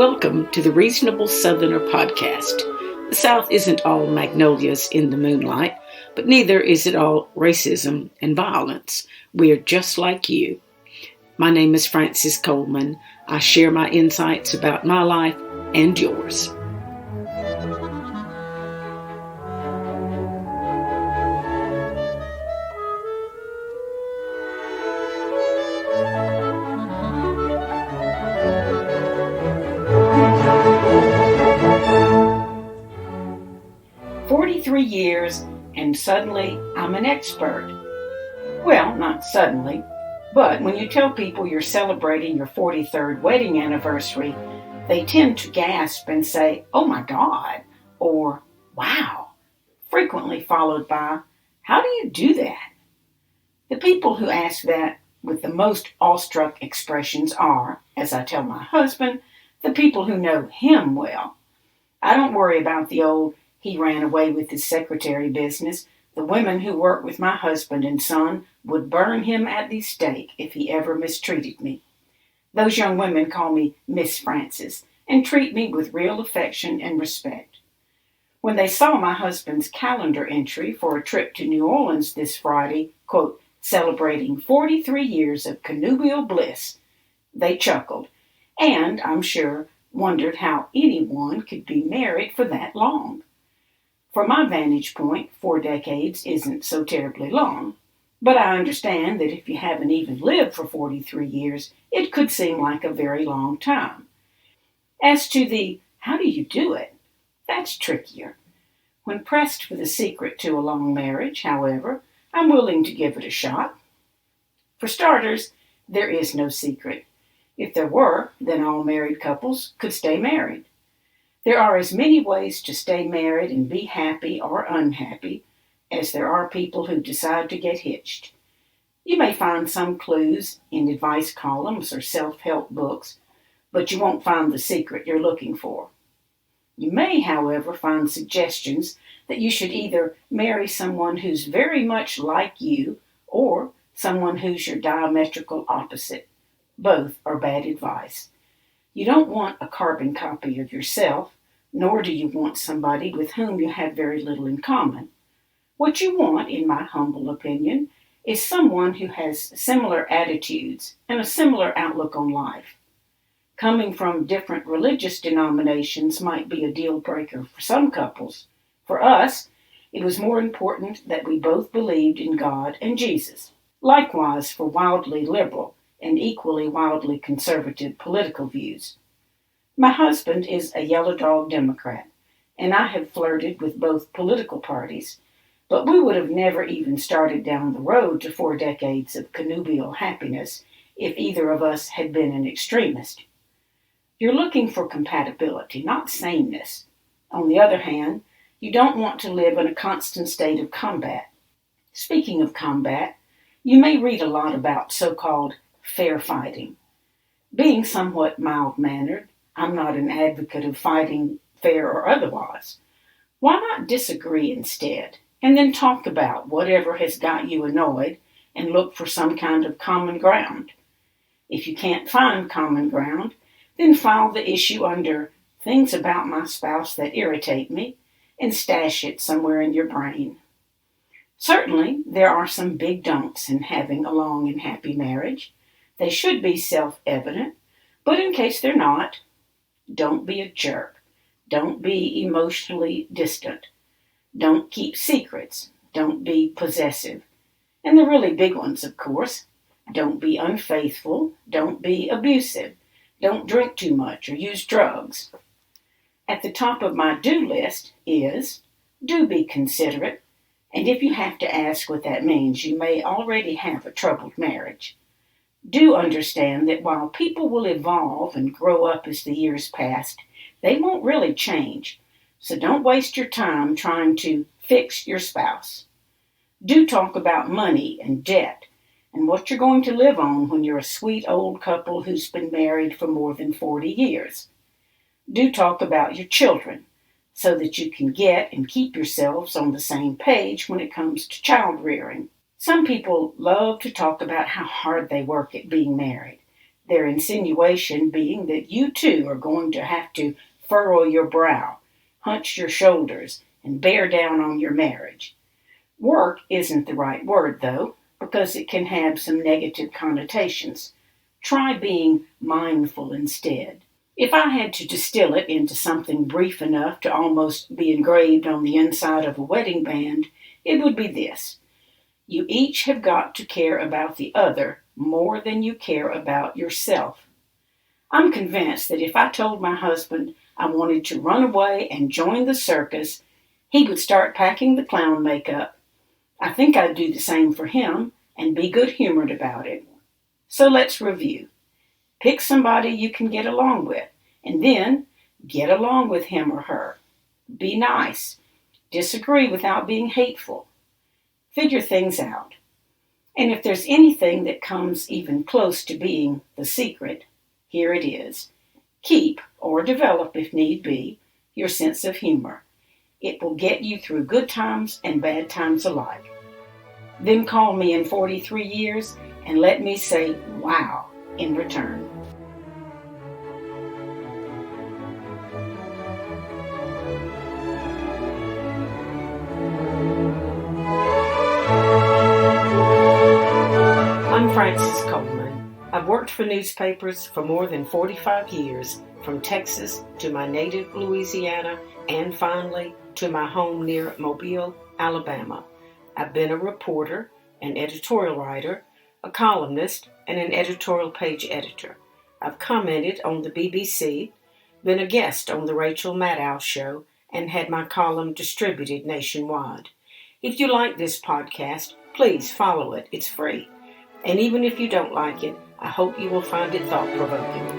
Welcome to the Reasonable Southerner podcast. The South isn't all magnolias in the moonlight, but neither is it all racism and violence. We are just like you. My name is Frances Coleman. I share my insights about my life and yours. "43 years, and suddenly I'm an expert." Well, not suddenly, but when you tell people you're celebrating your 43rd wedding anniversary, they tend to gasp and say, "Oh my God," or "Wow," frequently followed by, "How do you do that?" The people who ask that with the most awestruck expressions are, as I tell my husband, the people who know him well. I don't worry about the old "he ran away with his secretary" business. The women who work with my husband and son would burn him at the stake if he ever mistreated me. Those young women call me Miss Frances and treat me with real affection and respect. When they saw my husband's calendar entry for a trip to New Orleans this Friday, quote, celebrating 43 years of connubial bliss, they chuckled, and, I'm sure, wondered how anyone could be married for that long. From my vantage point, 4 decades isn't so terribly long, but I understand that if you haven't even lived for 43 years, it could seem like a very long time. As to the "how do you do it?" that's trickier. When pressed for the secret to a long marriage, however, I'm willing to give it a shot. For starters, there is no secret. If there were, then all married couples could stay married. There are as many ways to stay married and be happy or unhappy as there are people who decide to get hitched. You may find some clues in advice columns or self-help books, but you won't find the secret you're looking for. You may, however, find suggestions that you should either marry someone who's very much like you or someone who's your diametrical opposite. Both are bad advice. You don't want a carbon copy of yourself, nor do you want somebody with whom you have very little in common. What you want, in my humble opinion, is someone who has similar attitudes and a similar outlook on life. Coming from different religious denominations might be a deal breaker for some couples. For us, it was more important that we both believed in God and Jesus. Likewise for wildly liberal and equally wildly conservative political views. My husband is a yellow dog Democrat, and I have flirted with both political parties, but we would have never even started down the road to 4 decades of connubial happiness if either of us had been an extremist. You're looking for compatibility, not sameness. On the other hand, you don't want to live in a constant state of combat. Speaking of combat, you may read a lot about so-called fair fighting. Being somewhat mild-mannered, I'm not an advocate of fighting fair or otherwise. Why not disagree instead, and then talk about whatever has got you annoyed and look for some kind of common ground? If you can't find common ground, then file the issue under "things about my spouse that irritate me" and stash it somewhere in your brain. Certainly, there are some big don'ts in having a long and happy marriage. They should be self-evident, but in case they're not, don't be a jerk. Don't be emotionally distant. Don't keep secrets. Don't be possessive. And the really big ones, of course. Don't be unfaithful. Don't be abusive. Don't drink too much or use drugs. At the top of my do list is, do be considerate. And if you have to ask what that means, you may already have a troubled marriage. Do understand that while people will evolve and grow up as the years pass, they won't really change. So don't waste your time trying to fix your spouse. Do talk about money and debt and what you're going to live on when you're a sweet old couple who's been married for more than 40 years. Do talk about your children so that you can get and keep yourselves on the same page when it comes to child rearing. Some people love to talk about how hard they work at being married. Their insinuation being that you too are going to have to furrow your brow, hunch your shoulders, and bear down on your marriage. Work isn't the right word, though, because it can have some negative connotations. Try being mindful instead. If I had to distill it into something brief enough to almost be engraved on the inside of a wedding band, it would be this. You each have got to care about the other more than you care about yourself. I'm convinced that if I told my husband I wanted to run away and join the circus, he would start packing the clown makeup. I think I'd do the same for him and be good-humored about it. So let's review. Pick somebody you can get along with, and then get along with him or her. Be nice. Disagree without being hateful. Figure things out. And if there's anything that comes even close to being the secret, here it is. Keep, or develop if need be, your sense of humor. It will get you through good times and bad times alike. Then call me in 43 years and let me say, wow, in return. I'm Frances Coleman. I've worked for newspapers for more than 45 years, from Texas to my native Louisiana, and finally to my home near Mobile, Alabama. I've been a reporter, an editorial writer, a columnist, and an editorial page editor. I've commented on the BBC, been a guest on the Rachel Maddow Show, and had my column distributed nationwide. If you like this podcast, please follow it. It's free. And even if you don't like it, I hope you will find it thought-provoking.